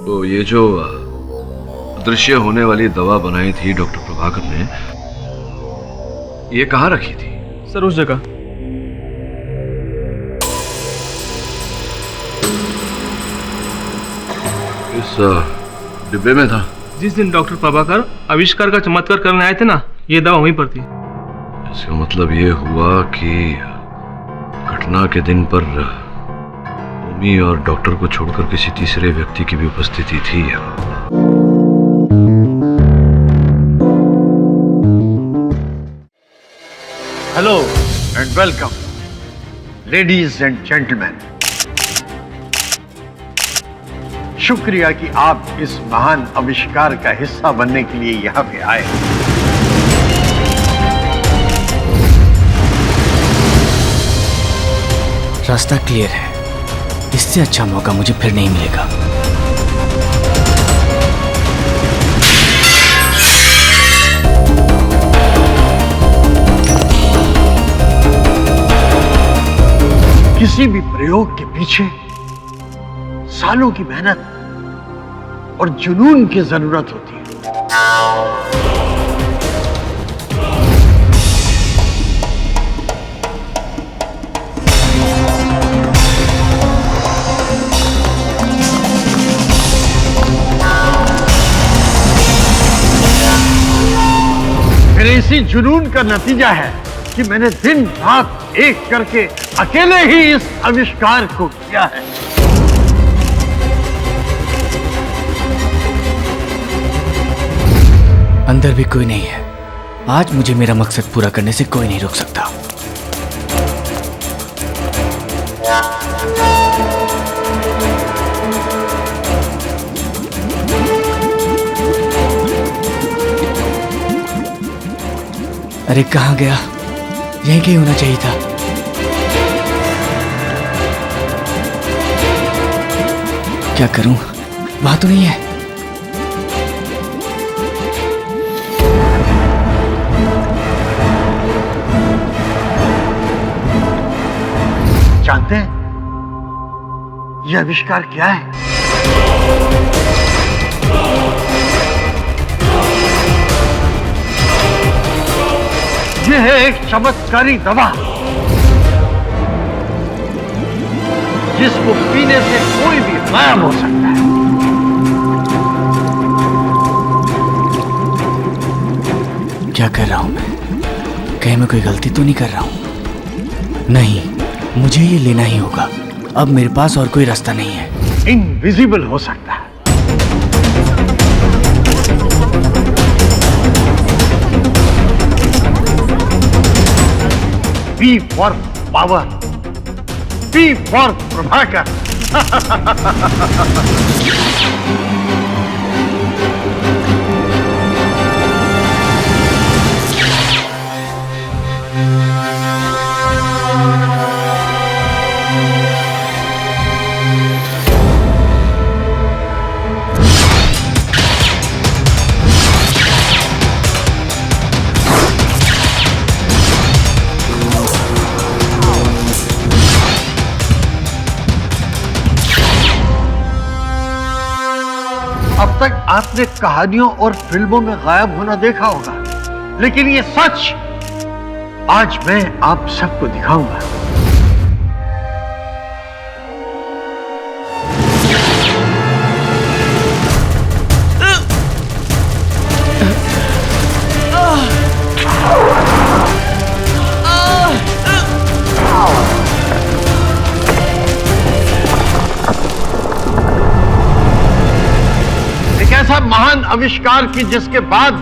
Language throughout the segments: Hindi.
तो ये जो अदृश्य होने वाली दवा बनाई थी डॉक्टर प्रभाकर ने, ये कहाँ रखी थी? सर उस जगह। इस डिब्बे में था। जिस दिन डॉक्टर प्रभाकर आविष्कार का चमत्कार करने आए थे ना, ये दवा वहीं पर थी। इसका मतलब ये हुआ कि घटना के दिन पर भूमि और डॉक्टर को छोड़कर किसी तीसरे व्यक्ति की भी उपस्थिति थी। Hello and welcome ladies and gentleman. शुक्रिया कि आप इस महान आविष्कार का हिस्सा बनने के लिए यहाँ पे आए। रास्ता क्लियर है, इससे अच्छा मौका मुझे फिर नहीं मिलेगा। किसी भी प्रयोग के पीछे सालों की मेहनत और जुनून की जरूरत होती है। मेरे इसी जुनून का नतीजा है कि मैंने दिन रात एक करके अकेले ही इस आविष्कार को किया है। अंदर भी कोई नहीं है। आज मुझे मेरा मकसद पूरा करने से कोई नहीं रोक सकता। अरे कहाँ गया? यहीं कहीं होना चाहिए था। क्या करूं? वहां तो नहीं है। जानते हैं यह आविष्कार क्या है? यह है एक चमत्कारी दवा जिसको पीने से कोई भी गायब हो सकता है। क्या कर रहा हूं मैं? कहीं मैं कोई गलती तो नहीं कर रहा हूं? नहीं, मुझे ये लेना ही होगा। अब मेरे पास और कोई रास्ता नहीं है। इनविजिबल हो सकता है। P for power, P for Prabhakar. अब तक आपने कहानियों और फिल्मों में गायब होना देखा होगा, लेकिन ये सच आज मैं आप सबको दिखाऊंगा। ऐसा महान आविष्कार की जिसके बाद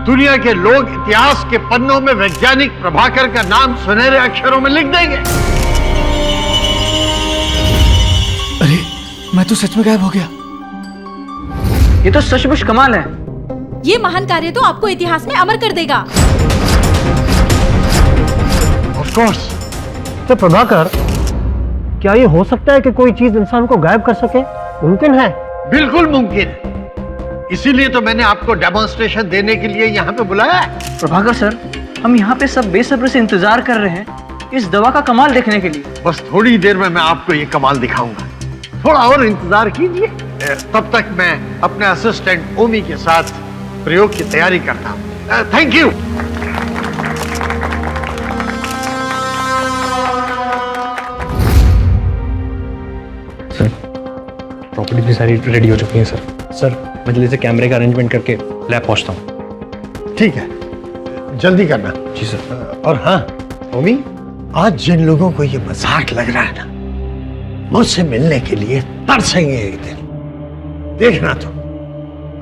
दुनिया के लोग इतिहास के पन्नों में वैज्ञानिक प्रभाकर का नाम सुनहरे अक्षरों में लिख देंगे। अरे मैं तो सच में गायब हो गया। ये तो सचमुच कमाल है। ये महान कार्य तो आपको इतिहास में अमर कर देगा। Of course. तो प्रभाकर, क्या ये हो सकता है कि कोई चीज इंसान को गायब कर सके? मुमकिन है? बिल्कुल मुमकिन है। इसीलिए तो मैंने आपको डेमोन्स्ट्रेशन देने के लिए यहाँ पे बुलाया है। प्रभाकर सर, हम यहाँ पे सब बेसब्री से इंतजार कर रहे हैं इस दवा का कमाल देखने के लिए। बस थोड़ी देर में मैं आपको ये कमाल दिखाऊंगा। थोड़ा और इंतजार कीजिए। तब तक मैं अपने असिस्टेंट ओमी के साथ प्रयोग की तैयारी करता हूँ। Thank you. सर प्रॉपर्टी भी सारी रेडी हो चुकी है सर। सर मैं जल्दी से कैमरे का अरेंजमेंट करके लैब पहुंचता हूँ। ठीक है, जल्दी करना। जी सर। और हाँ ओमी, आज जिन लोगों को ये मजाक लग रहा है ना, मुझसे मिलने के लिए तरसेंगे एक दिन। देखना तो,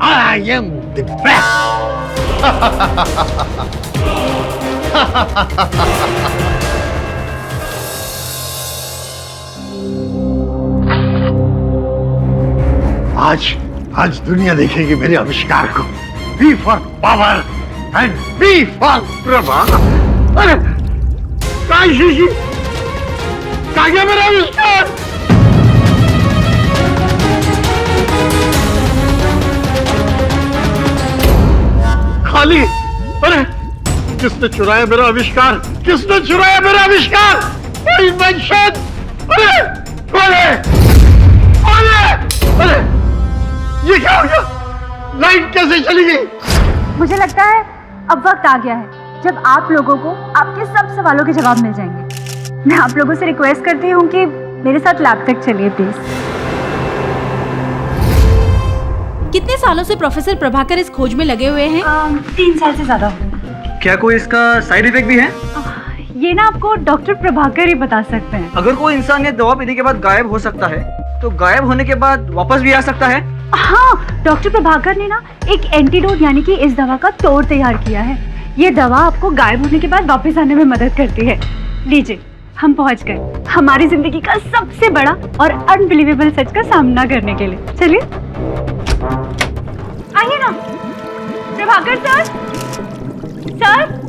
आई एम द बेस्ट। आज दुनिया देखेगी मेरे आविष्कार को। B for power and B for Prabha. अरे काशी, कहाँ गया मेरा आविष्कार? खाली। अरे किसने चुराया मेरा आविष्कार? किसने चुराया मेरा आविष्कार? इन्वेंशन। अरे अरे अरे अरे ये क्या हो गया? लाइट कैसे चली गई? मुझे लगता है अब वक्त आ गया है जब आप लोगों को आपके सब सवालों के जवाब मिल जाएंगे। मैं आप लोगों से रिक्वेस्ट करती हूँ कि मेरे साथ लैब तक चलिए प्लीज। कितने सालों से प्रोफेसर प्रभाकर इस खोज में लगे हुए हैं? 3 साल से ज्यादा हो गए। क्या कोई इसका साइड इफेक्ट भी है? ये ना आपको डॉक्टर प्रभाकर ही बता सकते हैं। अगर कोई इंसान ये दवा पीने के बाद गायब हो सकता है तो गायब होने के बाद वापस भी आ सकता है? हाँ, डॉक्टर प्रभाकर ने ना एक एंटीडोट यानी कि इस दवा का तोड़ तैयार किया है। ये दवा आपको गायब होने के बाद वापस आने में मदद करती है। लीजिए, हम पहुंच गए हमारी जिंदगी का सबसे बड़ा और अनबिलीवेबल सच का सामना करने के लिए। चलिए आइए ना। Prabhakar sir, sir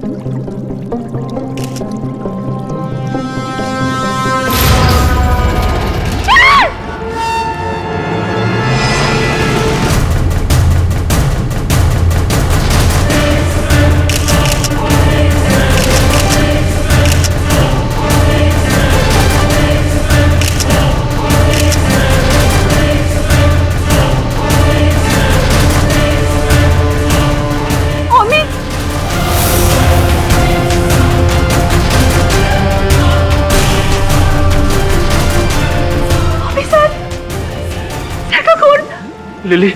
lily,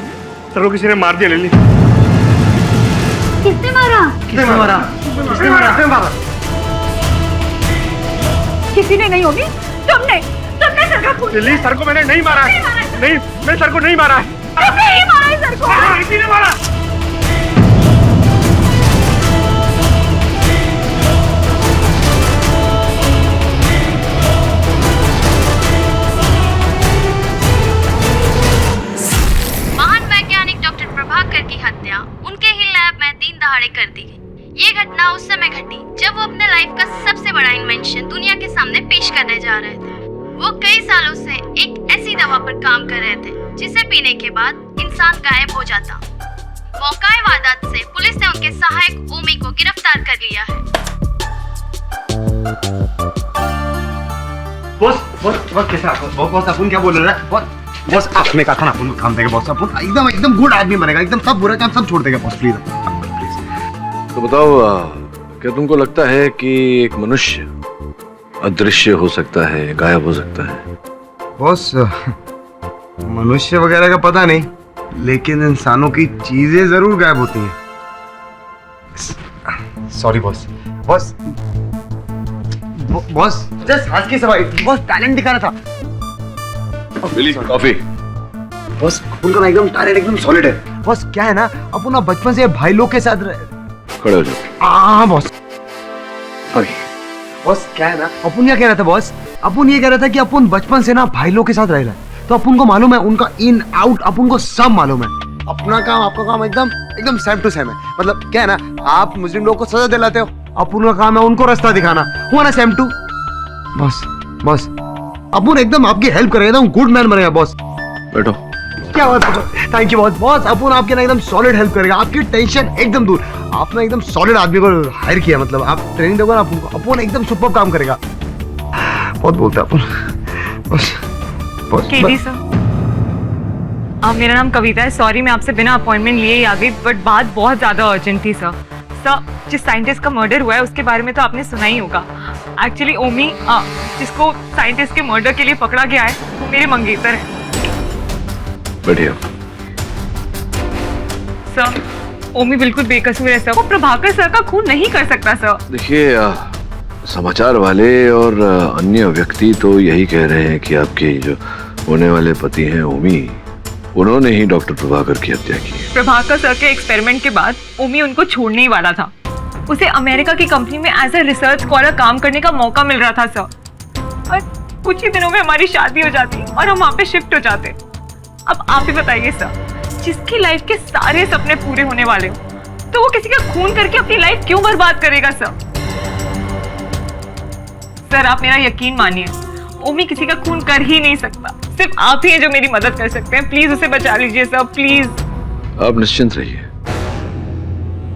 sir को किसी ने मार दिया। लिली, किसने मारा? किसने मारा? किसने मारा? किसी ने नहीं होगी। तुमने सर का खून। लिली, सर को मैंने नहीं मारा है। नहीं, मैं सर को नहीं मारा है। तुमने ही मारा है सर को। हाँ, इसी ने मारा। की हत्या उनके ही लैब में दिन दहाड़े कर दी गई। ये घटना उस समय घटी जब वो अपने लाइफ का सबसे बड़ा इन्वेंशन दुनिया के सामने पेश करने जा रहे थे। वो कई सालों से एक ऐसी दवा पर काम कर रहे थे जिसे पीने के बाद इंसान गायब हो जाता। मौकाए वारदात से पुलिस ने उनके सहायक ओमी को गिरफ्तार कर लिया है। बॉस कैसा? बॉस अपन क्या बोल रहे हैं? बॉस आपने कहा था ना अपन काम देगा। बॉस अपन एकदम गुड आदमी बनेगा। एकदम सब बुरा काम सब छोड़ देगा बॉस। Please please. तो बताओ, क्या तुमको लगता है कि एक मनुष्य अदृश्य हो सकता है, गायब हो सकता है? बॉस मनुष्य वगैरह का पता नहीं, लेकिन इंसानों की चीजें जरूर गायब होती हैं। Sorry boss. Boss boss just आज की सवाई बॉस टैलेंट दिखाना था। कॉफी। बॉस अपन का एकदम टैलेंट एकदम सॉलिड है। बॉस क्या है ना, अपन ना बचपन से भाई लोग के साथ खड़े हो जाओ। हाँ बॉस। सॉरी बॉस, क्या है ना, अपन क्या कह रहा था बॉस? अपन ये कह रहा था कि अपन बचपन से ना भाई लोग के साथ रह रहा है, तो अपन को मालूम है उनका इन आउट, अपन को सब मालूम है। अपना काम आपका काम एकदम सेम टू सेम है। मतलब क्या है ना, आप मुस्लिम लोग को सजा दिलाते हो, अपन का काम है उनको रास्ता दिखाना। हुआ ना सेम टू? बॉस अपन एकदम आपकी हेल्प करेगा, गुड मैन बनेगा बॉस। बैठो। क्या बात है, थैंक यू बॉस। अपन आपके ना एकदम सॉलिड हेल्प करेगा, आपकी टेंशन एकदम दूर। आपने एकदम सॉलिड आदमी को हायर किया, मतलब आप ट्रेनिंग दोगे ना अपन एकदम सुपर काम करेगा। बहुत बोलते हैं अपन। बस केडी सर, मेरा नाम कविता है। सॉरी मैं आपसे बिना अपॉइंटमेंट लिए ही आ गई, बट बात बहुत ज़्यादा अर्जेंट थी सर। सर, जिस साइंटिस्ट का मर्डर हुआ है उसके बारे में तो आपने सुना ही होगा। एक्चुअली ओमी, जिसको साइंटिस्ट के मर्डर के लिए पकड़ा गया है, वो मेरे मंगेतर है। बढ़िया। सर, ओमी बिल्कुल बेकसूर है सर। वो प्रभाकर सर का खून नहीं कर सकता सर। देखिए, समाचार वाले और अन्य व्यक्ति तो यही कह रहे हैं कि आपके जो होने वाले पति हैं ओमी, उन्होंने ही डॉक्टर प्रभाकर की हत्या की है। प्रभाकर सर के एक्सपेरिमेंट के बाद ओमी उनको छोड़ने ही वाला था। उसे अमेरिका की कंपनी में एज ए रिसर्च स्कॉलर काम करने का मौका मिल रहा था सर। और कुछ ही दिनों में हमारी शादी हो जाती और हम वहाँ पे शिफ्ट हो जाते। अब आप ही बताइए सर, जिसकी लाइफ के सारे सपने पूरे होने वाले हो, तो वो किसी का खून करके अपनी लाइफ क्यों बर्बाद करेगा सर? सर, आप मेरा यकीन मानिए, ओमी किसी का खून कर ही नहीं सकता। सिर्फ आप ही हैं जो मेरी मदद कर सकते हैं। प्लीज उसे बचा लीजिए सर, प्लीज। आप निश्चिंत रहिए,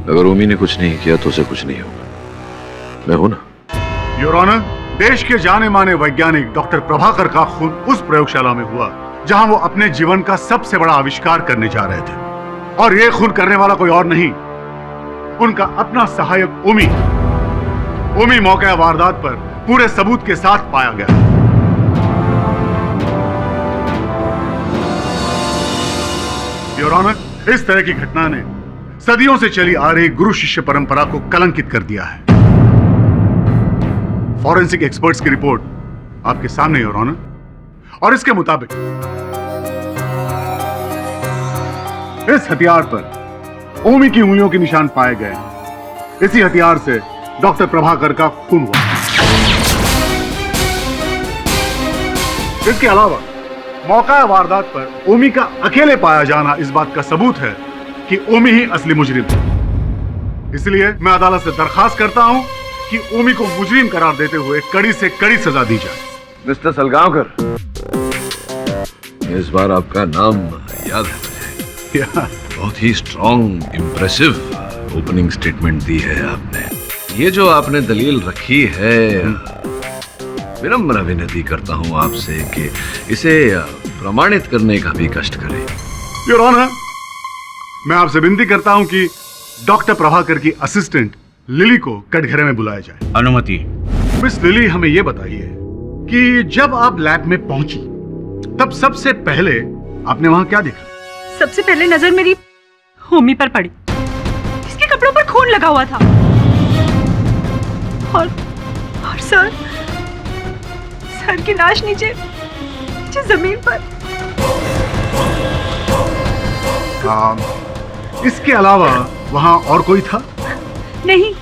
अगर ओमी ने कुछ नहीं किया तो उसे कुछ नहीं होगा। मैं हूं ना। योर ऑनर, देश के जाने माने वैज्ञानिक डॉक्टर प्रभाकर का खून उस प्रयोगशाला में हुआ जहां वो अपने जीवन का सबसे बड़ा आविष्कार करने जा रहे थे, और ये खून करने वाला कोई और नहीं, उनका अपना सहायक ओमी। ओमी मौका वारदात पर पूरे सबूत के साथ पाया गया। योर ऑनर, इस तरह की घटना ने सदियों से चली आ रही गुरु शिष्य परंपरा को कलंकित कर दिया है। फॉरेंसिक एक्सपर्ट्स की रिपोर्ट आपके सामने योर ऑनर, और इसके मुताबिक इस हथियार पर ओमी की उंगलियों के निशान पाए गए। इसी हथियार से डॉक्टर प्रभाकर का खून हुआ। इसके अलावा मौका वारदात पर ओमी का अकेले पाया जाना इस बात का सबूत है कि ओमी ही असली मुजरिम है। इसलिए मैं अदालत से दरखास्त करता हूं कि ओमी को मुजरिम करार देते हुए कड़ी से कड़ी सजा दी जाए। मिस्टर सलगांवकर, इस बार आपका नाम याद है मुझे। बहुत ही स्ट्रॉन्ग, इम्प्रेसिव ओपनिंग स्टेटमेंट दी है आपने। ये जो आपने दलील रखी है, विनम्र विनती करता हूं आपसे कि इसे प्रमाणित करने का भी कष्ट करें। योर ऑनर, मैं आपसे विनती करता हूं कि डॉक्टर प्रभाकर की असिस्टेंट लिली को कटघरे में बुलाया जाए। अनुमति। मिस लिली, हमें यह बताइए कि जब आप लैब में पहुंची तब सबसे पहले आपने वहां क्या देखा? सबसे पहले नजर मेरी ओमी पर पड़ी। इसके कपड़ों पर खून लगा हुआ था, और सर की लाश नीचे जमीन पर। इसके अलावा वहां और कोई था? नहीं,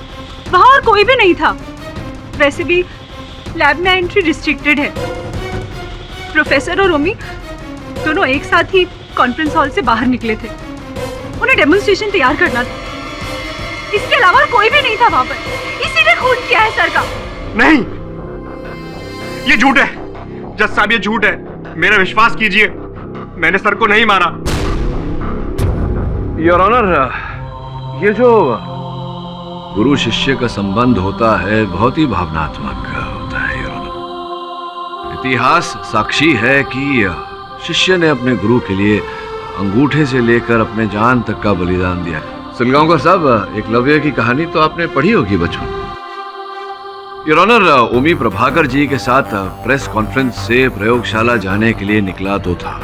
वहां और कोई भी नहीं था। वैसे भी लैब में एंट्री रिस्ट्रिक्टेड है। प्रोफेसर और ओमी दोनों एक साथ ही कॉन्फ्रेंस हॉल से बाहर निकले थे। उन्हें डेमोन्स्ट्रेशन तैयार करना था। इसके अलावा कोई भी नहीं था वहां पर। इसी ने खून किया है सर का। नहीं, ये झूठ है जज साहब, ये झूठ है। मेरा विश्वास कीजिए, मैंने सर को नहीं मारा। योर ऑनर, ये जो गुरु शिष्य का संबंध होता है बहुत ही भावनात्मक होता है योर ऑनर। इतिहास साक्षी है कि शिष्य ने अपने गुरु के लिए अंगूठे से लेकर अपने जान तक का बलिदान दिया। सलगांवकर साहब, एकलव्य की कहानी तो आपने पढ़ी होगी बचपन। योर ऑनर, ओमी प्रभाकर जी के साथ प्रेस कॉन्फ्रेंस से प्रयोगशाला जाने के लिए निकला तो था,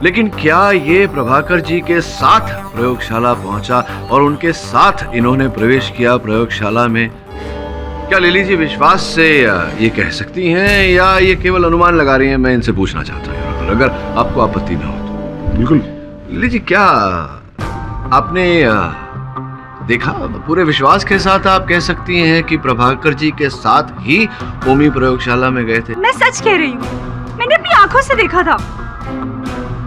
लेकिन क्या ये प्रभाकर जी के साथ प्रयोगशाला पहुंचा और उनके साथ इन्होंने प्रवेश किया प्रयोगशाला में? क्या लिली जी विश्वास से ये कह सकती हैं या ये केवल अनुमान लगा रही हैं? मैं इनसे पूछना चाहता हूँ योर ऑनर, अगर आपको आपत्ति ना हो तो। बिल्कुल। लिली जी, क्या आपने देखा? पूरे विश्वास के साथ आप कह सकती हैं कि प्रभाकर जी के साथ ही ओमी प्रयोगशाला में गए थे? मैं सच कह रही हूँ, मैंने अपनी आंखों से देखा था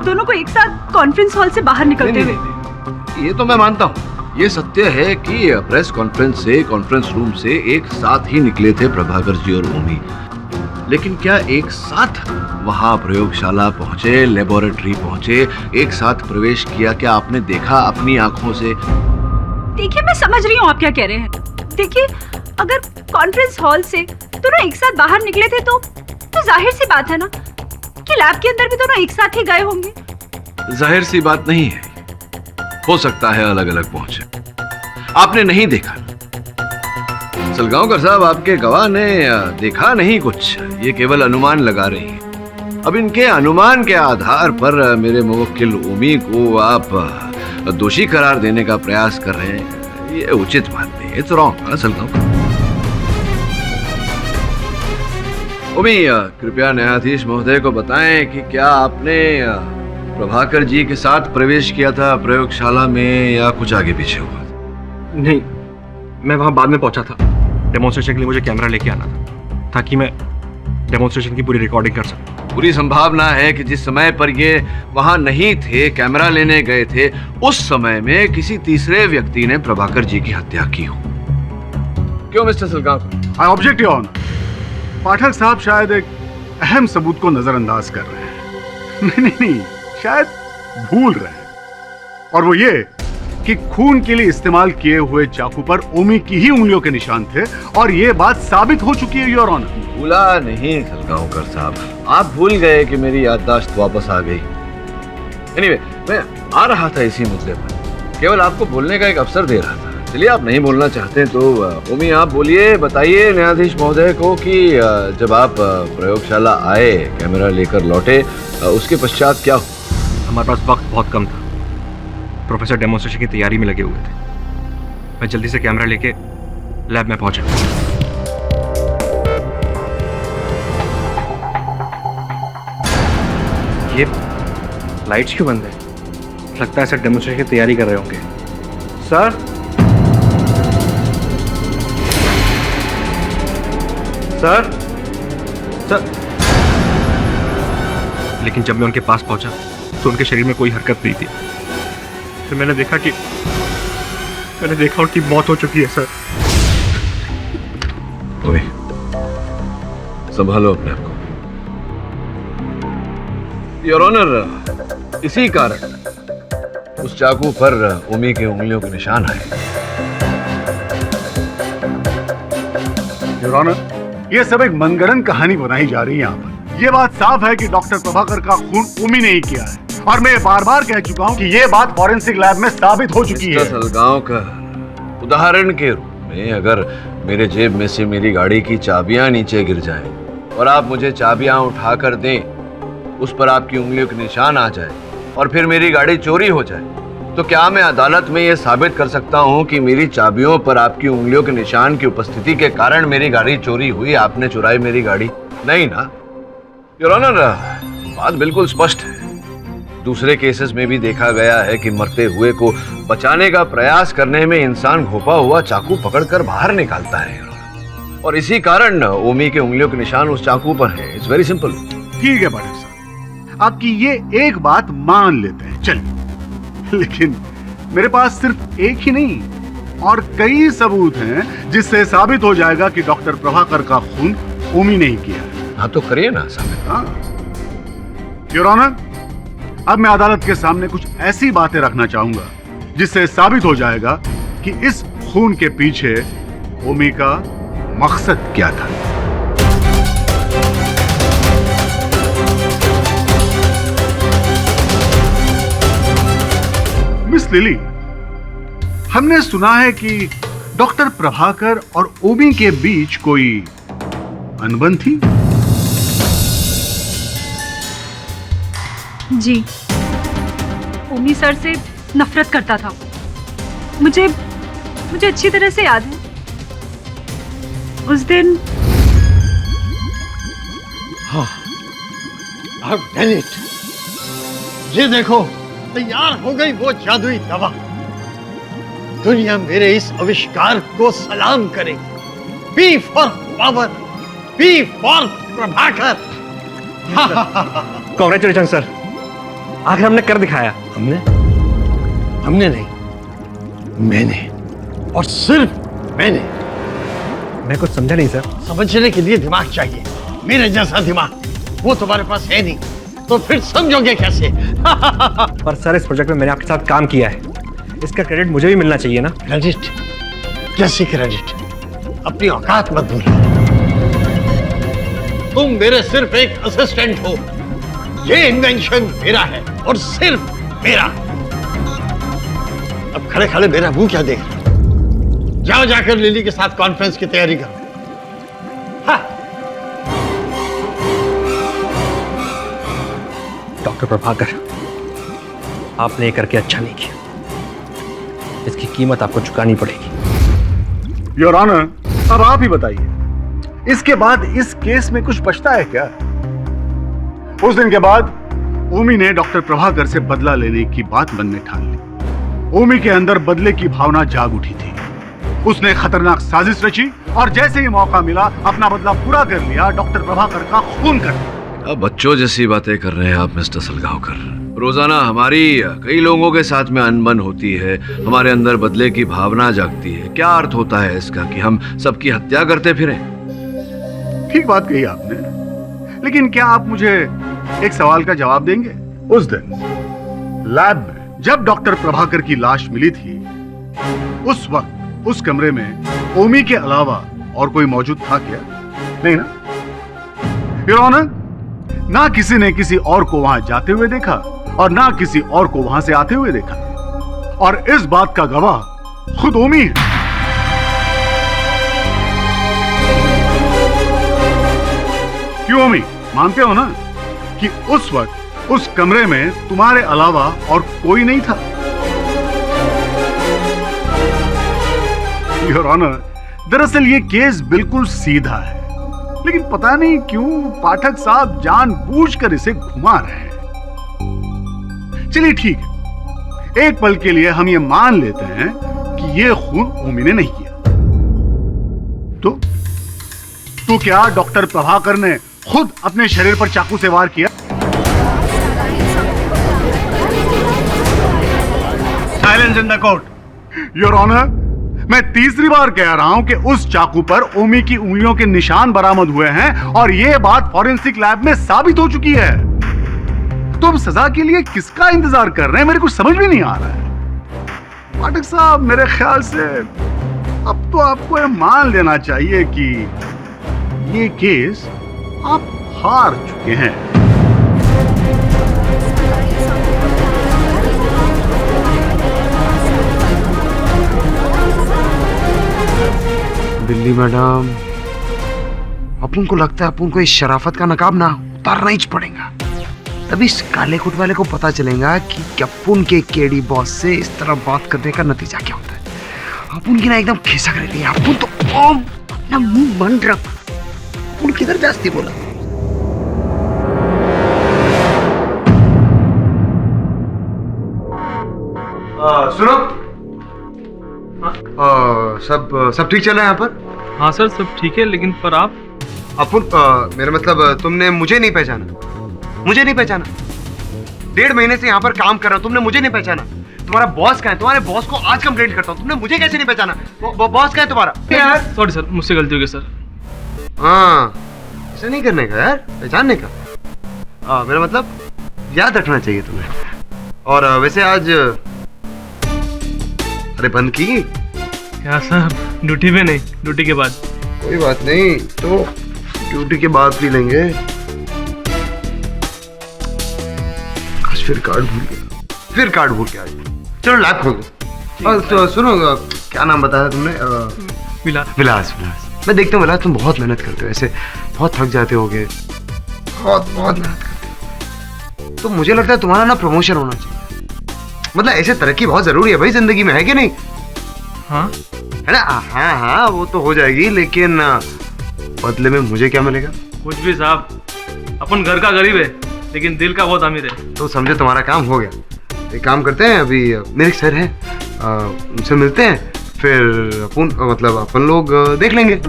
दोनों को एक साथ कॉन्फ्रेंस हॉल से बाहर निकलते हुए। ये तो मैं मानता हूँ, ये सत्य है कि प्रेस कॉन्फ्रेंस से, कॉन्फ्रेंस रूम से एक साथ ही निकले थे प्रभाकर जी और ओमी, लेकिन क्या एक साथ वहां प्रयोगशाला पहुंचे, लेबोरेटरी पहुंचे, एक साथ प्रवेश किया? क्या आपने देखा अपनी आंखों से? देखिए, मैं समझ रही हूँ आप क्या कह रहे हैं। देखिए, अगर कॉन्फ्रेंस हॉल से दोनों एक साथ बाहर निकले थे तो जाहिर सी बात है ना कि लैब के अंदर भी दोनों एक साथ ही गए होंगे। जाहिर सी बात नहीं है, हो सकता है अलग अलग पहुंचे। आपने नहीं देखा। सलगांवकर साहब, आपके गवाह ने देखा नहीं कुछ, ये केवल अनुमान लगा रही हैं। अब इनके अनुमान के आधार पर मेरे मुवक्किल उमी को आप दोषी करार देने का प्रयास कर रहे हैं, ये उचित बात नहीं है। It's wrong Salgaonkar. उमी, कृपया न्यायाधीश महोदय को बताएं कि क्या आपने प्रभाकर जी के साथ प्रवेश किया था प्रयोगशाला में या कुछ आगे पीछे हुआ? नहीं, मैं वहां बाद में पहुंचा था। डेमोन्स्ट्रेशन के लिए मुझे कैमरा लेके आना था ताकि मैं डेमोन्स्ट्रेशन की पूरी रिकॉर्डिंग कर सकूं। पूरी संभावना है कि जिस समय पर ये वहां नहीं थे, कैमरा लेने गए थे, उस समय में किसी तीसरे व्यक्ति ने प्रभाकर जी की हत्या की हो। क्यों mister Salgaonkar? I object your honour. Pathak साहब शायद एक अहम सबूत को नजरअंदाज कर रहे हैं। नहीं, शायद भूल रहे हैं। और वो ये कि खून के लिए इस्तेमाल किए हुए चाकू पर ओमी की ही उंगलियों के निशान थे, और ये बात साबित हो चुकी है योर ऑनर। भूला नहीं सलगांवकर साहब, आप भूल गए कि मेरी याददाश्त वापस आ गई। एनीवे, मैं आ रहा था इसी मुद्दे पर, केवल आपको बोलने का एक अवसर दे रहा था। चलिए, आप नहीं बोलना चाहते तो ओमी आप बोलिए, बताइए न्यायाधीश महोदय को कि जब आप प्रयोगशाला आए, कैमरा लेकर लौटे, उसके पश्चात क्या हुआ? हमारे पास वक्त बहुत कम था। प्रोफेसर डेमोन्स्ट्रेशन की तैयारी में लगे हुए थे। मैं जल्दी से कैमरा लेके लैब में पहुंचा। ये लाइट्स क्यों बंद है? लगता है सर डेमोन्स्ट्रेशन की तैयारी कर रहे होंगे। Sir, sir, sir. लेकिन जब मैं उनके पास पहुंचा तो उनके शरीर में कोई हरकत नहीं थी। फिर मैंने देखा उनकी मौत हो चुकी है सर। ओए, संभालो अपने आप को। योर ऑनर, इसी कारण उस चाकू पर ओमी के उंगलियों के निशान आए। योर ऑनर, ये सब एक मनगढ़ंत कहानी बनाई जा रही है यहाँ पर। ये बात साफ है कि डॉक्टर प्रभाकर का खून ओमी ने ही किया है, और मैं बार बार कह चुका हूँ कि ये बात फॉरेंसिक लैब में साबित हो चुकी है। सलगांवकर, उदाहरण के रूप में अगर मेरे जेब में से मेरी गाड़ी की चाबियां नीचे गिर जाएं और आप मुझे चाबियां उठाकर दें, उस पर आपकी उंगलियों के निशान आ जाए और फिर मेरी गाड़ी चोरी हो जाए, तो क्या मैं अदालत में यह साबित कर सकता हूं कि मेरी चाबियों पर आपकी उंगलियों के निशान की उपस्थिति के कारण मेरी गाड़ी चोरी हुई, आपने चुराई मेरी गाड़ी? नहीं ना योर ऑनर, बात बिल्कुल स्पष्ट है। दूसरे केसेस में भी देखा गया है कि मरते हुए को बचाने का प्रयास करने में इंसान घोपा हुआ चाकू पकड़कर बाहर निकालता है, और इसी कारण ओमी के उंगलियों के निशान उस चाकू पर है। It's very simple. ठीक है पाठक साहब, आपकी ये एक बात मान लेते हैं, चलिए। लेकिन मेरे पास सिर्फ एक ही नहीं और कई सबूत हैं जिससे साबित हो जाएगा कि डॉक्टर प्रभाकर का खून ओमी ने ही किया है। हाँ तो करिए ना साबित। हाँ योर ऑनर, अब मैं अदालत के सामने कुछ ऐसी बातें रखना चाहूंगा जिससे साबित हो जाएगा कि इस खून के पीछे ओमी का मकसद क्या था। मिस लिली, हमने सुना है कि डॉक्टर प्रभाकर और ओमी के बीच कोई अनबन थी। जी, ओमी सर से नफरत करता था। मुझे अच्छी तरह से याद है उस दिन। हाँ, I've done it. ये देखो, तैयार हो गई वो जादुई दवा। दुनिया मेरे इस आविष्कार को सलाम करे। B for power, B for Prabhakar. Congratulation sir, आखिर हमने कर दिखाया। हमने नहीं, मैंने, और सिर्फ मैंने। मैं कुछ समझा नहीं सर। समझने के लिए दिमाग चाहिए, मेरे जैसा दिमाग। वो तुम्हारे पास है नहीं, तो फिर समझोगे कैसे? पर सर, इस प्रोजेक्ट में मैंने आपके साथ काम किया है, इसका क्रेडिट मुझे भी मिलना चाहिए ना। क्रेडिट? कैसी क्रेडिट? अपनी औकात मत भूलो। तुम मेरे सिर्फ एक असिस्टेंट हो। ये इन्वेंशन मेरा है और सिर्फ मेरा। अब खड़े खड़े मेरा मुंह क्या देख रहे हो? जाओ जाकर लिली के साथ कॉन्फ्रेंस की तैयारी करो। डॉक्टर प्रभाकर, आपने ये करके अच्छा नहीं किया। इसकी कीमत आपको चुकानी पड़ेगी। योर ऑनर, अब आप ही बताइए, इसके बाद इस केस में कुछ बचता है क्या? उस दिन के बाद ओमी ने डॉक्टर प्रभाकर से बदला लेने की बात मन में ठान ली। ओमी के अंदर बदले की भावना जाग उठी थी। उसने खतरनाक साजिश रची और जैसे ही मौका मिला अपना बदला पूरा कर लिया, डॉक्टर प्रभाकर का खून कर दिया। अब बच्चों जैसी बातें कर रहे हैं आप मिस्टर सलगांवकर। रोजाना हमारी कई लोगों के साथ में अनबन होती है, हमारे अंदर बदले की भावना जागती है। क्या अर्थ होता है इसका कि हम सबकी हत्या करते फिरें? ठीक बात कही आपने, लेकिन क्या आप मुझे एक सवाल का जवाब देंगे? उस दिन लैब में जब डॉक्टर प्रभाकर की लाश मिली थी, उस वक्त उस कमरे में ओमी के अलावा और कोई मौजूद था क्या? नहीं ना? योर ऑनर, ना किसी ने किसी और को वहां जाते हुए देखा और ना किसी और को वहां से आते हुए देखा, और इस बात का गवाह खुद ओमी है। क्यों ओमी, मानते हो ना कि उस वक्त उस कमरे में तुम्हारे अलावा और कोई नहीं था? योर ऑनर, दरअसल ये केस बिल्कुल सीधा है, लेकिन पता नहीं क्यों पाठक साहब जानबूझकर इसे घुमा रहे हैं। चलिए ठीक है, एक पल के लिए हम ये मान लेते हैं कि ये खून ओमी ने नहीं किया। तो क्या डॉक्टर प्रभाकर ने खुद अपने शरीर पर चाकू से वार किया? Silence in the court. Your honour, मैं तीसरी बार कह रहा हूं कि उस चाकू पर ओमी की उंगलियों के निशान बरामद हुए हैं और यह बात फॉरेंसिक लैब में साबित हो चुकी है। तो अब सजा के लिए किसका इंतजार कर रहे हैं, मेरे को समझ भी नहीं आ रहा है। पाठक साहब, मेरे ख्याल से अब तो आपको यह मान लेना चाहिए कि ये केस आप हार चुके हैं। दिल्ली मैडम, अपन को लगता है अपन को इस शराफत का नकाब ना उतारना ही पड़ेगा। तभी इस काले कुट वाले को पता चलेगा कि अपन के केडी बॉस से इस तरह बात करने का नतीजा क्या होता है। अपन की ना एकदम खिसक रही है। अपन तो अपना मुंह बंद रख। अपन किधर जास्ती बोला। सुनो, सब ठीक चल रहा है यहाँ पर? हाँ सर, सब ठीक है, लेकिन पर आप अपन मेरा मतलब तुमने मुझे नहीं पहचाना? मुझे नहीं पहचाना? 1.5 महीने से यहाँ पर काम कर रहा हूँ, तुमने मुझे नहीं पहचाना? तुम्हारा बॉस कहाँ है? तुम्हारे बॉस को आज कंप्लेंट करता हूँ, तुमने मुझे कैसे नहीं पहचाना? बॉस कहाँ है तुम्हारा? यार सॉरी सर, मुझसे गलती हो गई सर। हाँ, ऐसा नहीं करने का यार, पहचानने का। मेरा मतलब याद रखना चाहिए तुम्हें। और वैसे आज अरे बंद की क्या सर? ड्यूटी पे नहीं, ड्यूटी के बाद। कोई बात नहीं, तो ड्यूटी के बाद पी लेंगे। आज फिर कार्ड भूल गया। चलो लैब खोल दो। तो सुनो, क्या नाम बताया तुमने? विलास। मैं देखता हूँ विलास, तुम बहुत मेहनत करते हो, ऐसे बहुत थक जाते होगे, बहुत मेहनत करते हो। तो मुझे लगता है तुम्हारा ना प्रमोशन होना चाहिए। मतलब ऐसे तरक्की बहुत जरूरी है भाई जिंदगी में, है कि नहीं? हाँ है ना? हाँ, वो तो हो जाएगी, लेकिन बदले में मुझे क्या मिलेगा? कुछ भी साहब, अपन घर का गरीब है लेकिन दिल का बहुत अमीर है। तो समझो तुम्हारा काम हो गया। एक काम करते हैं, अभी मेरे सर हैं, उनसे मिलते हैं, फिर अपन लोग देख लेंगे।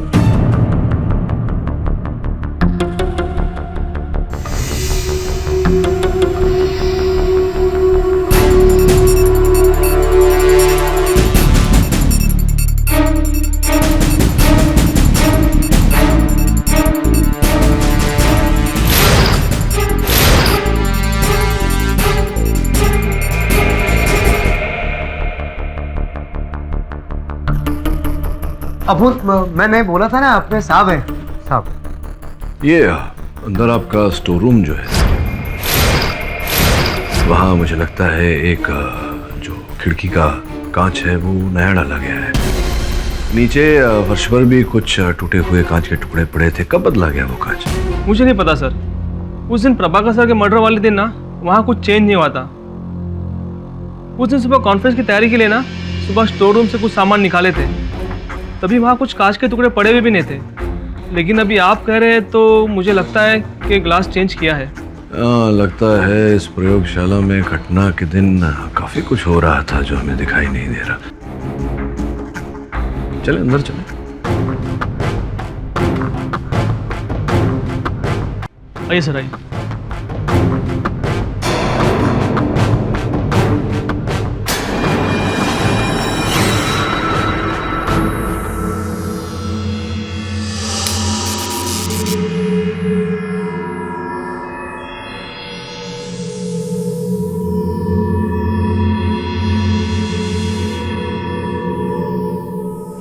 मैंने बोला था ना, अपने साहब है साहब। ये अंदर आपका स्टोर रूम जो है, वहाँ मुझे लगता है एक जो खिड़की का कांच है वो नया डाला गया है। नीचे फर्श पर भी कुछ टूटे हुए कांच के टुकड़े पड़े थे। कब बदला गया वो कांच? मुझे नहीं पता सर। उस दिन प्रभाकर सर के मर्डर वाले दिन ना वहाँ कुछ चेंज नहीं हुआ था। उस दिन सुबह कॉन्फ्रेंस की तैयारी के लिए ना सुबह स्टोर रूम से कुछ सामान निकाले थे, तभी वहाँ कुछ कांच के टुकड़े पड़े हुए भी नहीं थे। लेकिन अभी आप कह रहे हैं तो मुझे लगता है कि ग्लास चेंज किया है। लगता है इस प्रयोगशाला में घटना के दिन काफी कुछ हो रहा था जो हमें दिखाई नहीं दे रहा। चले अंदर चले। आइए सर, आइए।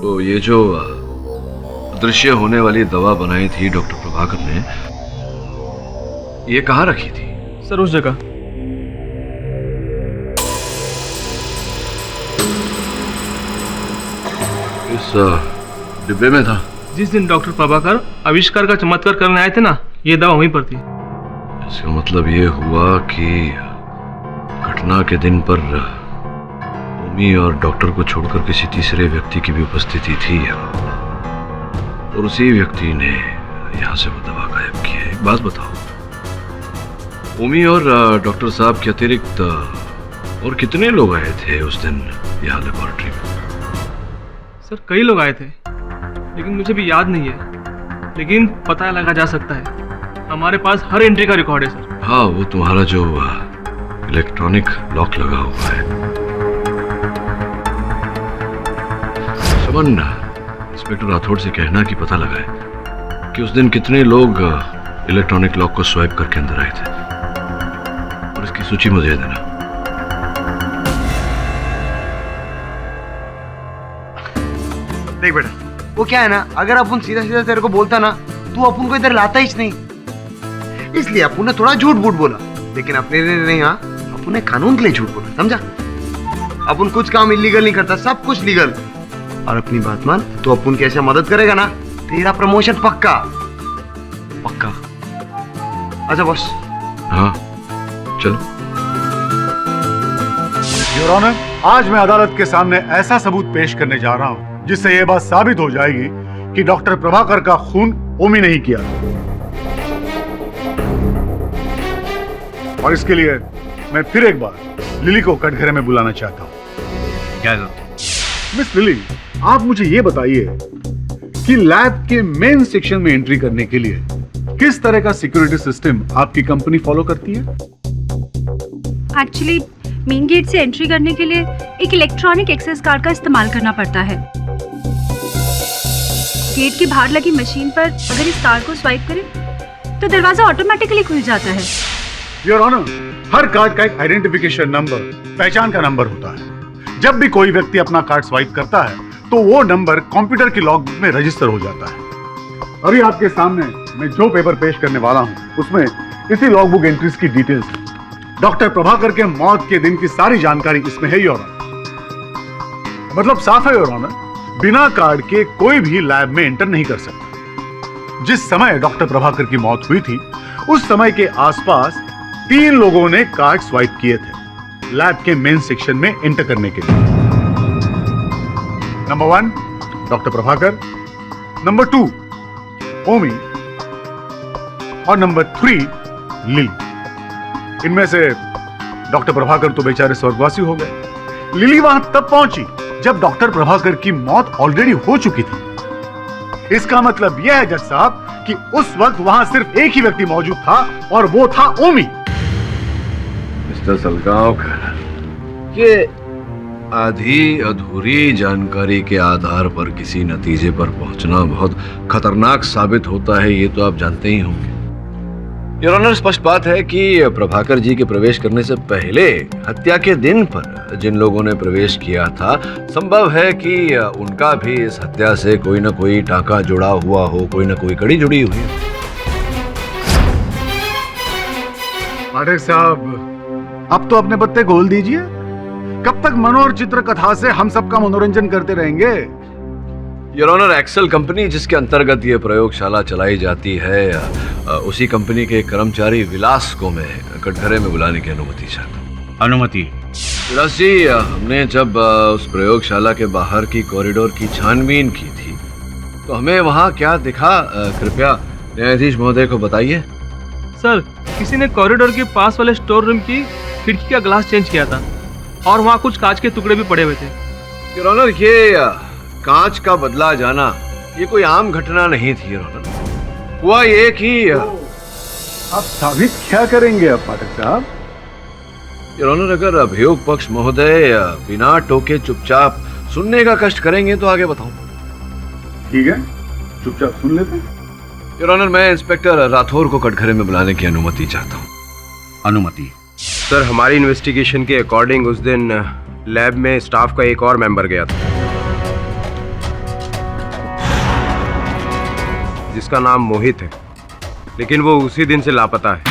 तो ये जो अदृश्य होने वाली दवा बनाई थी डॉक्टर प्रभाकर ने, ये कहाँ रखी थी? सर उस जगह। इस डिब्बे में था। जिस दिन डॉक्टर प्रभाकर आविष्कार का चमत्कार करने आए थे ना, ये दवा वहीं पर थी। इसका मतलब ये हुआ कि घटना के दिन पर ओमी और डॉक्टर को छोड़कर किसी तीसरे व्यक्ति की भी उपस्थिति थी और उसी व्यक्ति ने यहाँ से वो दवा गायब की है। एक बात बताओ, ओमी और डॉक्टर साहब के अतिरिक्त और कितने लोग आए थे उस दिन यहाँ लेबोरेटरी में? सर कई लोग आए थे, लेकिन मुझे भी याद नहीं है। लेकिन पता लगा जा सकता है, हमारे पास हर एंट्री का रिकॉर्ड है सर। हाँ, वो तुम्हारा जो इलेक्ट्रॉनिक लॉक लगा हुआ है। समन, इंस्पेक्टर राठौड़ से कहना कि पता लगाए कि उस दिन कितने लोग इलेक्ट्रॉनिक लॉक को स्वाइप करके अंदर आए थे, और इसकी सूची मुझे देना। देख बेटा, वो क्या है ना, अगर अपन सीधा सीधा तेरे को बोलता ना, तू अपन को इधर लाता ही नहीं। इसलिए अपन ने थोड़ा झूठ बूठ बोला, लेकिन अपने लिए नहीं। हाँ, अपन ने कानून के लिए झूठ बोला, समझा? अपन कुछ काम इलीगल नहीं करता, सब कुछ लीगल। और अपनी बात मान, तो अपन की ऐसे मदद करेगा ना, तेरा प्रमोशन पक्का पक्का। अच्छा बॉस। हाँ चलो। योर ऑनर, आज मैं अदालत के सामने ऐसा सबूत पेश करने जा रहा हूं जिससे यह बात साबित हो जाएगी कि डॉक्टर प्रभाकर का खून ओमी नहीं किया। और इसके लिए मैं फिर एक बार लिली को कटघरे में बुलाना चाहता हूं। क्या? मिस लिली, आप मुझे ये बताइए कि लैब के मेन सेक्शन में एंट्री करने के लिए किस तरह का सिक्योरिटी सिस्टम आपकी कंपनी फॉलो करती है? एक्चुअली मेन गेट से एंट्री करने के लिए एक इलेक्ट्रॉनिक एक्सेस कार्ड का इस्तेमाल करना पड़ता है। गेट के बाहर लगी मशीन पर अगर इस कार्ड को स्वाइप करें तो दरवाजा ऑटोमेटिकली खुल जाता है। योर ऑनर, हर कार्ड का एक आइडेंटिफिकेशन नंबर, पहचान का नंबर होता है। जब भी कोई व्यक्ति अपना कार्ड स्वाइप करता है तो वो नंबर कंप्यूटर की लॉगबुक में रजिस्टर हो जाता है। अभी आपके सामने मैं जो पेपर पेश करने वाला हूं उसमें इसी लॉगबुक एंट्रीज की डिटेल्स है। डॉक्टर प्रभाकर के मौत के दिन की सारी जानकारी इसमें है योर ऑनर। मतलब साफ है योर ऑनर, बिना कार्ड के कोई भी लैब में एंटर नहीं कर सकता। जिस समय डॉक्टर प्रभाकर की मौत हुई थी उस समय के आसपास 3 लोगों ने कार्ड स्वाइप किए थे लैब के मेन सेक्शन में एंटर करने के लिए। नंबर 1 डॉक्टर प्रभाकर, नंबर 2 ओमी और नंबर 3 लिली। इनमें से डॉक्टर प्रभाकर तो बेचारे स्वर्गवासी हो गए। लिली वहां तब पहुंची जब डॉक्टर प्रभाकर की मौत ऑलरेडी हो चुकी थी। इसका मतलब यह है जज साहब कि उस वक्त वहां सिर्फ एक ही व्यक्ति मौजूद था और वो था ओमी। मिस्टर सलगांवकर, ये आधी अधूरी जानकारी के आधार पर किसी नतीजे पर पहुंचना बहुत खतरनाक साबित होता है, ये तो आप जानते ही होंगे। योर ऑनर, स्पष्ट बात है कि प्रभाकर जी के प्रवेश करने से पहले हत्या के दिन पर जिन लोगों ने प्रवेश किया था, संभव है कि उनका भी इस हत्या से कोई ना कोई टांका जुड़ा हुआ हो, कोई ना कोई कड़ी जुड़ी हुई हो। पाठक साहब, अब तो अपने पत्ते खोल दीजिए। कब तक मनोहर चित्र कथा से हम सबका मनोरंजन करते रहेंगे? योर ऑनर, एक्सेल कंपनी जिसके अंतर्गत ये प्रयोगशाला चलाई जाती है, उसी कंपनी के कर्मचारी विलास को मैं कटघरे में बुलाने की अनुमति चाहता हूँ। अनुमति? विलास जी, हमने जब उस प्रयोगशाला के बाहर की कॉरिडोर की छानबीन की थी तो हमें वहाँ क्या दिखा, कृपया न्यायाधीश महोदय को बताइए। सर, किसी ने कॉरिडोर के पास वाले स्टोर रूम की खिड़की का ग्लास चेंज किया था और वहाँ कुछ कांच के टुकड़े भी पड़े हुए थे। योर ऑनर, ये कांच का बदला जाना ये कोई आम घटना नहीं थी योर ऑनर। हुआ ये कि आप साबित क्या करेंगे अब पाठक साहब? योर ऑनर, अगर अभियोग पक्ष महोदय बिना टोके चुपचाप सुनने का कष्ट करेंगे तो आगे बताऊं। ठीक है, चुपचाप सुन लेते हैं। योर ऑनर, मैं इंस्पेक्टर राठौर को कटघरे में बुलाने की अनुमति चाहता हूँ। अनुमति? सर, हमारी इन्वेस्टिगेशन के अकॉर्डिंग उस दिन लैब में स्टाफ का एक और मेंबर गया था जिसका नाम मोहित है, लेकिन वो उसी दिन से लापता है।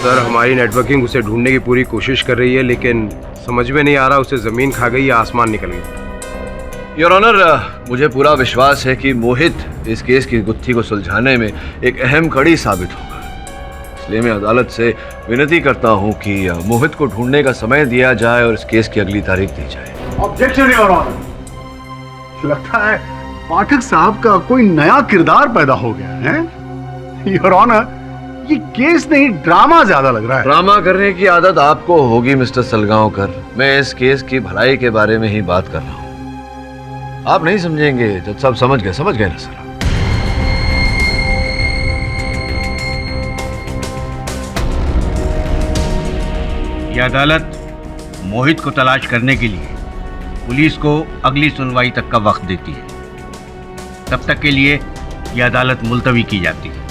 सर, हमारी नेटवर्किंग उसे ढूंढने की पूरी कोशिश कर रही है, लेकिन समझ में नहीं आ रहा उसे जमीन खा गई या आसमान निकल गई। योर ऑनर, मुझे पूरा विश्वास है कि मोहित इस केस की गुत्थी को सुलझाने में एक अहम कड़ी साबित होगा। इसलिए मैं अदालत से विनती करता हूं कि मोहित को ढूंढने का समय दिया जाए और इस केस की अगली तारीख दी जाए। Objection your honour. लगता है पाठक साहब का कोई नया किरदार पैदा हो गया है। योर ऑनर, ये केस नहीं ड्रामा ज्यादा लग रहा है। ड्रामा करने की आदत आपको होगी मिस्टर सलगांवकर। मैं इस केस की भलाई के बारे में ही बात कर रहा हूँ। आप नहीं समझेंगे जज साहब। समझ गए ना सर? यह अदालत मोहित को तलाश करने के लिए पुलिस को अगली सुनवाई तक का वक्त देती है। तब तक के लिए यह अदालत मुलतवी की जाती है।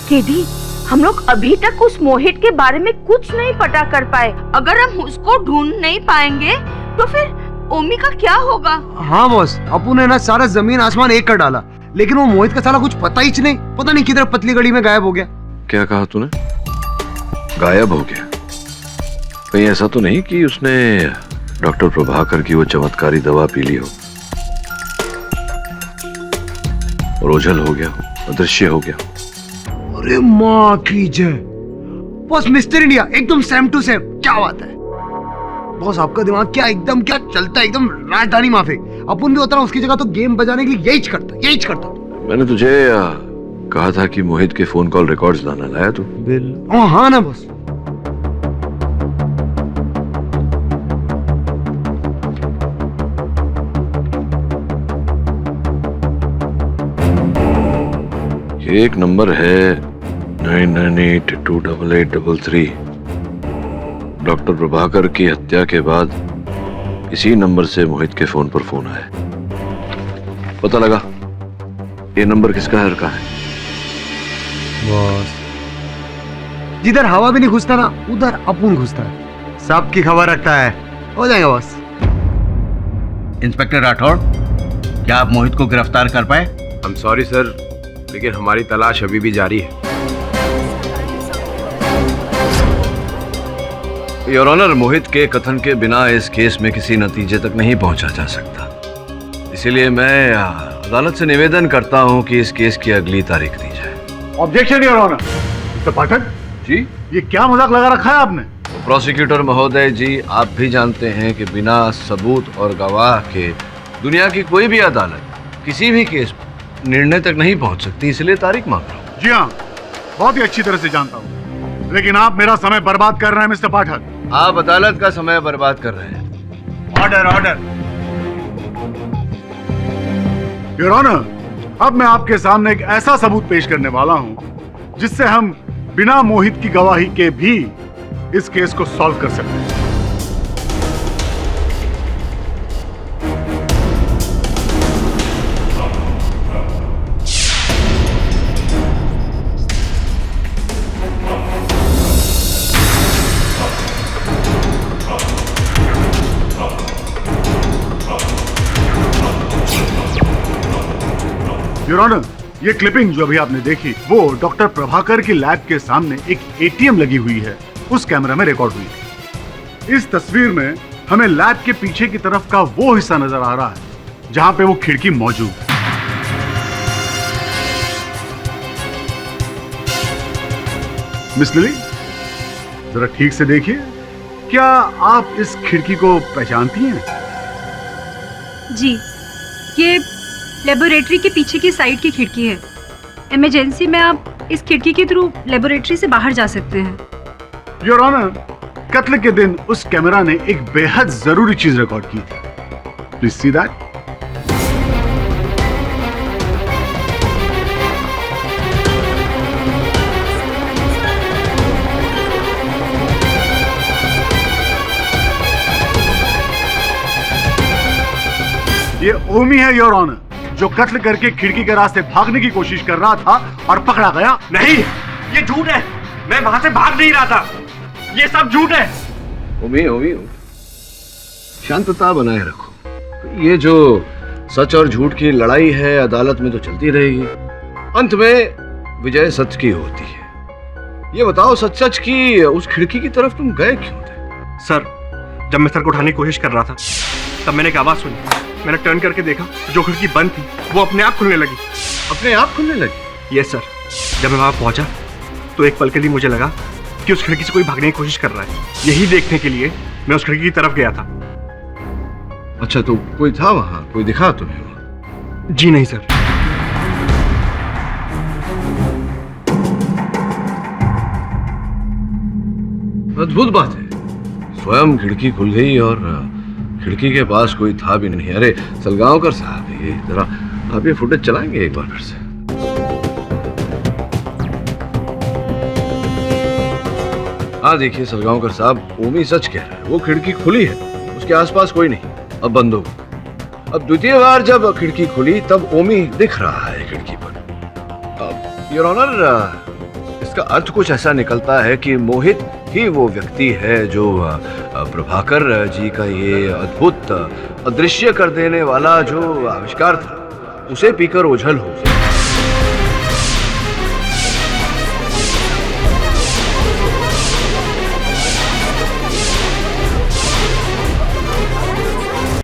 केडी, हम लोग अभी तक उस मोहित के बारे में कुछ नहीं पता कर पाए। अगर हम उसको ढूंढ नहीं पाएंगे तो फिर ओमी का क्या होगा? हाँ बॉस, अपू ने ना सारा जमीन आसमान एक कर डाला, लेकिन वो मोहित का साला कुछ पता ही नहीं। पता नहीं किधर पतली गली में गायब हो गया। क्या कहा तूने? गायब हो गया? कहीं ऐसा तो नहीं कि उसने डॉक्टर प्रभाकर की वो चमत्कारी दवा पी ली हो और ओझल हो गया हो, अदृश्य हो गया? अरे माँ की जय बॉस, मिस्टर इंडिया एकदम सेम टू सेम। क्या बात है बॉस, आपका दिमाग क्या चलता है, एकदम राजधानी माफी। अपन भी होता ना उसकी जगह तो गेम बजाने के लिए यही करता। मैंने तुझे कहा था कि मोहित के फोन कॉल रिकॉर्ड्स लाना। लाया तू? हाँ ना बॉस। ये एक नंबर है 99828833। डॉक्टर प्रभाकर की हत्या के बाद इसी नंबर से मोहित के फोन पर फोन आया। पता लगा ये नंबर किसका है? का है बॉस, जिधर हवा भी नहीं घुसता ना उधर अपुन घुसता है। सबकी खबर रखता है। हो जाएगा बॉस। इंस्पेक्टर राठौड़, क्या आप मोहित को गिरफ्तार कर पाए? I'm sorry सर, लेकिन हमारी तलाश अभी भी जारी है। योर ऑनर, मोहित के कथन के बिना इस केस में किसी नतीजे तक नहीं पहुंचा जा सकता। इसीलिए मैं अदालत से निवेदन करता हूं कि इस केस की अगली तारीख दी जाए। Objection your honour. Mister Pathak ji, ये क्या मजाक लगा रखा है आपने? प्रोसिक्यूटर महोदय जी, आप भी जानते हैं कि बिना सबूत और गवाह के दुनिया की कोई भी अदालत किसी भी केस पर निर्णय तक नहीं पहुंच सकती। इसलिए तारीख मांग रहा हूं। जी हाँ, बहुत ही अच्छी तरह से जानता हूँ, लेकिन आप मेरा समय बर्बाद कर रहे हैं मिस्टर पाठक। आप अदालत का समय बर्बाद कर रहे हैं। ऑर्डर। योर ऑनर, अब मैं आपके सामने एक ऐसा सबूत पेश करने वाला हूं जिससे हम बिना मोहित की गवाही के भी इस केस को सॉल्व कर सकते हैं। योर ऑनर, ये क्लिपिंग जो अभी आपने देखी वो डॉक्टर प्रभाकर की लैब के सामने एक एटीएम लगी हुई है उस कैमरा में रिकॉर्ड हुई थी। इस तस्वीर में हमें लैब के पीछे की तरफ का वो हिस्सा नजर आ रहा है जहां पे वो खिड़की मौजूद है। मिस लिली, जरा ठीक से देखिए, क्या आप इस खिड़की को पहचानती हैं? जी, ये लेबोरेटरी के पीछे की साइड की खिड़की है। इमरजेंसी में आप इस खिड़की के थ्रू लेबोरेटरी से बाहर जा सकते हैं। योर ऑनर, कत्ल के दिन उस कैमरा ने एक बेहद जरूरी चीज रिकॉर्ड की थी। Please see that. ये ओमी है योर ऑनर, जो कत्ल करके खिड़की के रास्ते भागने की कोशिश कर रहा था और पकड़ा गया। नहीं, ये झूठ है। मैं वहां से भाग नहीं रहा था। ये सब झूठ है। ओमी, ओमी, शांतता बनाए रखो। ये जो सच और झूठ की लड़ाई है अदालत में तो चलती रहेगी, अंत में विजय सच की होती है। ये बताओ, सच सच की उस खिड़की की तरफ तुम गए क्यों थे? सर, जब मैं सर को उठाने की कोशिश कर रहा था तब मैंने एक आवाज सुनी। मैंने टर्न करके देखा, जो खिड़की बंद थी वो अपने आप खुलने लगी। अपने आप खुलने लगी? Yes sir. जब मैं वहां पहुंचा तो एक पल के लिए मुझे लगा कि उस खिड़की से कोई भागने की कोशिश कर रहा है। यही देखने के लिए मैं उस खिड़की की तरफ गया था। अच्छा, तो कोई था वहां? कोई दिखा तुम्हें वहां? जी नहीं सर। अद्भुत बात है, स्वयं खिड़की खुल गई और खिड़की के पास कोई था भी नहीं। अरे सलगांवकर साहब, ये जरा आप ये फुटेज चलाएंगे एक बार फिर से? हाँ देखिए सलगांवकर साहब, ओमी सच कह रहा है। वो खिड़की खुली है, उसके आसपास कोई नहीं, अब बंद हो गई। अब द्वितीय बार जब खिड़की खुली तब ओमी दिख रहा है खिड़की पर। योर ऑनर, इसका अर्थ कुछ ऐसा निकलता है कि मोहित ही वो व्यक्ति है जो प्रभाकर जी का ये अद्भुत अदृश्य कर देने वाला जो आविष्कार था उसे पीकर ओझल हो गया।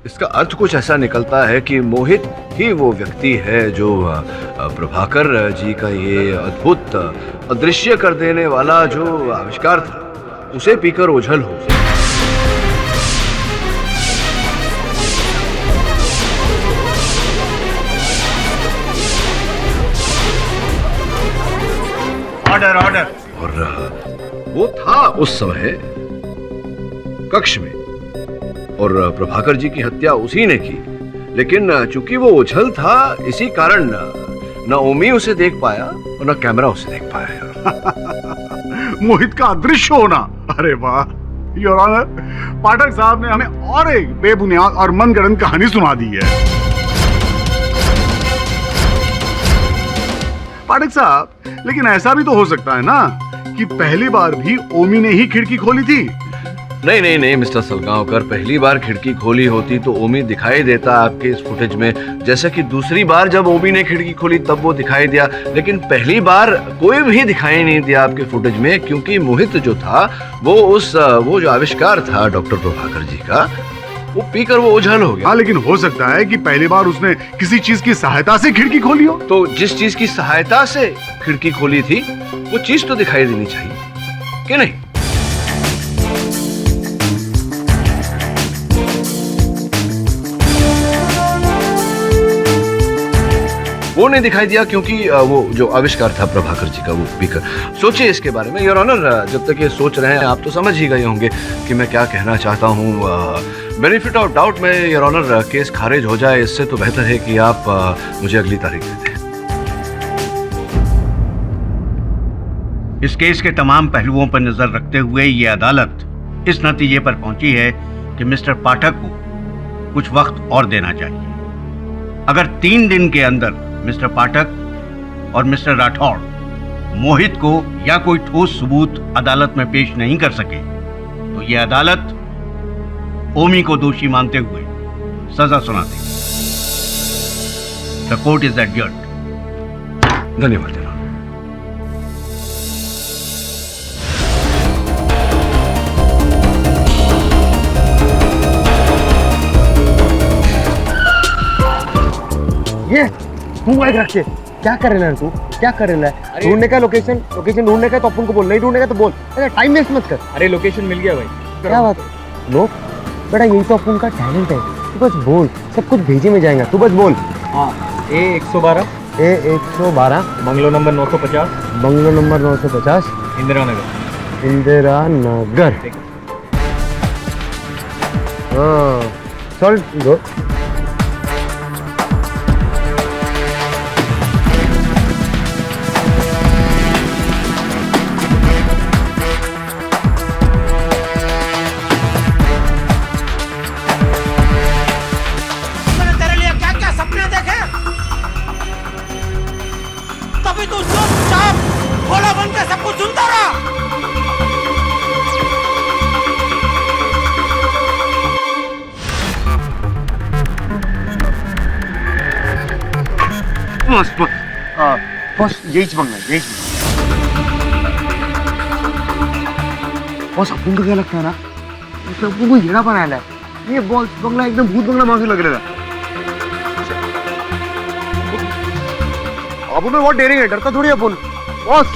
इसका अर्थ कुछ ऐसा निकलता है कि मोहित ही वो व्यक्ति है जो प्रभाकर जी का ये अद्भुत अदृश्य कर देने वाला जो आविष्कार था उसे पीकर ओझल हो गया। Order, order. और वो था उस समय कक्ष में और प्रभाकर जी की हत्या उसी ने की, लेकिन चूंकि वो उछल था इसी कारण न ओमी उसे देख पाया और न कैमरा उसे देख पाया। मोहित का अदृश्य होना, अरे वाह योर ऑनर, पाठक साहब ने हमें और एक बेबुनियाद और मनगढ़ंत कहानी सुना दी है। पाठक साहब, लेकिन ऐसा भी तो हो सकता है ना कि पहली बार भी ओमी ने ही खिड़की खोली थी। नहीं नहीं नहीं मिस्टर सलगांवकर, पहली बार खिड़की खोली होती तो ओमी दिखाई देता आपके इस फुटेज में, जैसा कि दूसरी बार जब ओमी ने खिड़की खोली तब वो दिखाई दिया, लेकिन पहली बार कोई भी दिखाई नहीं दिया आपके फुटेज में, क्योंकि मोहित जो था वो जो आविष्कार था डॉक्टर प्रभाकर जी का, वो पीकर वो ओझल हो गया। हाँ, लेकिन हो सकता है कि पहली बार उसने किसी चीज की सहायता से खिड़की खोली हो। तो जिस चीज की सहायता से खिड़की खोली थी वो चीज तो दिखाई देनी चाहिए कि नहीं? वो नहीं दिखाई दिया क्योंकि वो जो आविष्कार था प्रभाकर जी का वो पीकर। सोचिए इसके बारे में योर ऑनर, जब तक ये सोच रहे हैं आप तो समझ ही गए होंगे कि मैं क्या कहना चाहता हूँ। बेनिफिट ऑफ डाउट में योर ऑनर केस खारिज हो जाए, इससे तो बेहतर है कि आप मुझे अगली तारीख दे दें। इस केस के तमाम पहलुओं पर नजर रखते हुए ये अदालत इस नतीजे पर पहुंची है कि मिस्टर पाठक को कुछ वक्त और देना चाहिए। अगर 3 दिन के अंदर मिस्टर पाठक और मिस्टर राठौड़ मोहित को या कोई ठोस सबूत अदालत में पेश नहीं कर सके तो ये अदालत ओमी को दोषी मानते हुए सजा सुना देगी। The court is adjourned. धन्यवाद जनाब। ये तू माइक रख के क्या कर रहा है तू? क्या कर रहा है? ढूंढने का लोकेशन ढूंढने का तो अपन को बोल, नहीं ढूंढने का तो बोल। अरे टाइम वेस्ट मत कर। अरे लोकेशन मिल गया भाई। क्या बात है? लो बेटा, यही तो अपन का टैलेंट है। तू बस बोल, सब कुछ भेजे में जाएगा। तू बस बोल। हाँ, A112 bungalow number 950 bungalow number 950 Indira Nagar. Indira Nagar. हाँ चल दो। बस यही बंगला है, यही बस। अपन को क्या लगता है ना, अपन को हीरा बनाया है ये बॉस बंगला, एकदम भूत बंगला मांगे लग रहा था। अपन में बहुत डेरिंग है, डरता थोड़ी अपन बॉस।